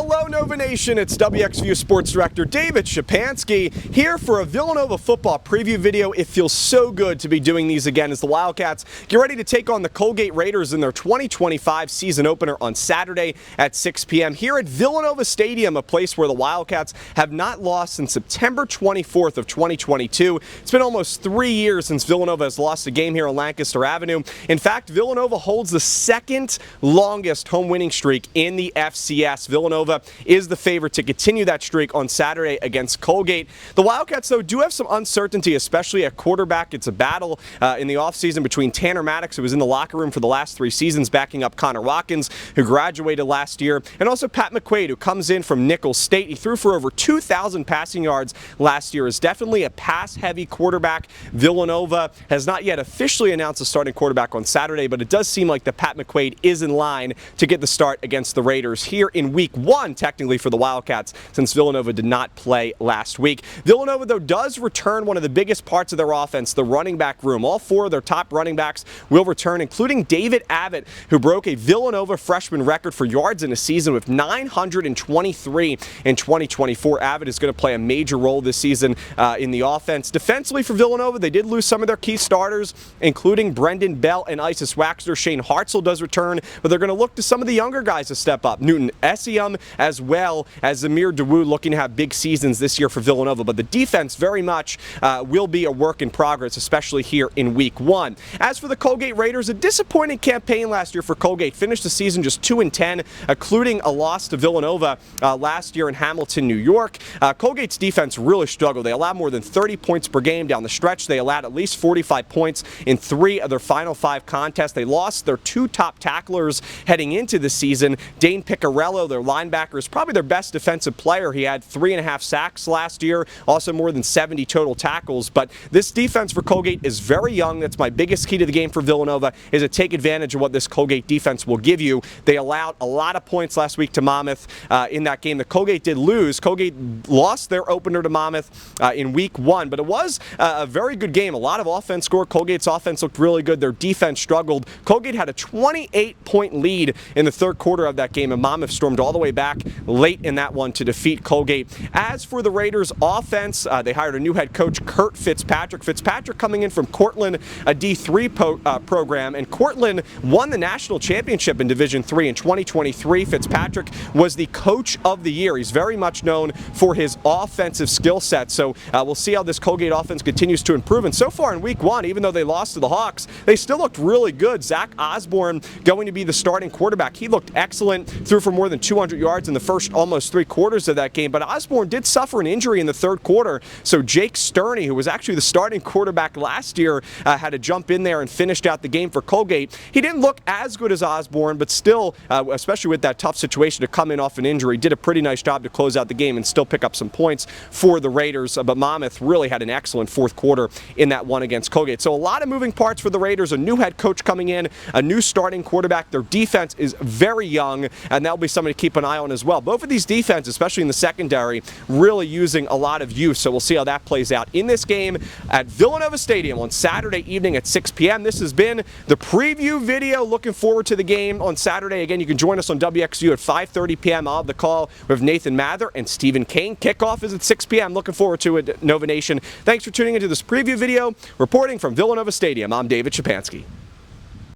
Hello, Nova Nation. It's WXVU Sports Director David Szczepanski here for a Villanova football preview video. It feels so good to be doing these again as the Wildcats get ready to take on the Colgate Raiders in their 2025 season opener on Saturday at 6 p.m. here at Villanova Stadium, a place where the Wildcats have not lost since September 24th of 2022. It's been almost 3 years since Villanova has lost a game here on Lancaster Avenue. In fact, Villanova holds the second longest home winning streak in the FCS. Villanova is the favorite to continue that streak on Saturday against Colgate. The Wildcats, though, do have some uncertainty, especially at quarterback. It's a battle in the offseason between Tanner Maddox, who was in the locker room for the last 3 seasons, backing up Connor Watkins, who graduated last year, and also Pat McQuaid, who comes in from Nicholls State. He threw for over 2,000 passing yards last year. Is definitely a pass-heavy quarterback. Villanova has not yet officially announced a starting quarterback on Saturday, but it does seem like that Pat McQuaid is in line to get the start against the Raiders here in Week 1, technically, for the Wildcats, since Villanova did not play last week. Villanova, though, does return one of the biggest parts of their offense, the running back room. All 4 of their top running backs will return, including David Abbott, who broke a Villanova freshman record for yards in a season with 923 in 2024. Abbott is going to play a major role this season in the offense. Defensively for Villanova, they did lose some of their key starters, including Brendan Bell and Isis Waxter. Shane Hartzell does return, but they're going to look to some of the younger guys to step up. Newton Essium, as well as Zamir Dawood, looking to have big seasons this year for Villanova. But the defense very much will be a work in progress, especially here in Week 1. As for the Colgate Raiders, a disappointing campaign last year for Colgate. Finished the season just 2-10, including a loss to Villanova last year in Hamilton, New York. Colgate's defense really struggled. They allowed more than 30 points per game down the stretch. They allowed at least 45 points in 3 of their final 5 contests. They lost their 2 top tacklers heading into the season. Dane Piccarello, their linebacker, is probably their best defensive player. He had 3.5 sacks last year, also more than 70 total tackles. But this defense for Colgate is very young. That's my biggest key to the game for Villanova, is to take advantage of what this Colgate defense will give you. They allowed a lot of points last week to Monmouth in that game that Colgate did lose. Colgate lost their opener to Monmouth in Week 1, but it was a very good game. A lot of offense scored. Colgate's offense looked really good. Their defense struggled. Colgate had a 28-point lead in the third quarter of that game, and Monmouth stormed all the way back late in that one to defeat Colgate. As for the Raiders' offense, they hired a new head coach, Kurt Fitzpatrick. Fitzpatrick coming in from Cortland, a D3 program, and Cortland won the national championship in Division III in 2023. Fitzpatrick was the coach of the year. He's very much known for his offensive skill set, so we'll see how this Colgate offense continues to improve. And so far in Week 1, even though they lost to the Hawks, they still looked really good. Zach Osborne going to be the starting quarterback. He looked excellent, threw for more than 200 yards in the first almost 3 quarters of that game, but Osborne did suffer an injury in the third quarter, so Jake Sterney, who was actually the starting quarterback last year, had to jump in there and finished out the game for Colgate. He didn't look as good as Osborne, but still, especially with that tough situation to come in off an injury, did a pretty nice job to close out the game and still pick up some points for the Raiders. But Monmouth really had an excellent fourth quarter in that one against Colgate. So a lot of moving parts for the Raiders, a new head coach coming in, a new starting quarterback. Their defense is very young, and that'll be something to keep an eye on as well. Both of these defenses, especially in the secondary, really using a lot of youth, so we'll see how that plays out in this game at Villanova Stadium on Saturday evening at 6 p.m. This has been the preview video. Looking forward to the game on Saturday. Again, you can join us on WXVU at 5:30 p.m. I'll have the call with Nathan Mather and Stephen Kane. Kickoff is at 6 p.m. Looking forward to it, Nova Nation. Thanks for tuning into this preview video. Reporting from Villanova Stadium, I'm David Szczepanski.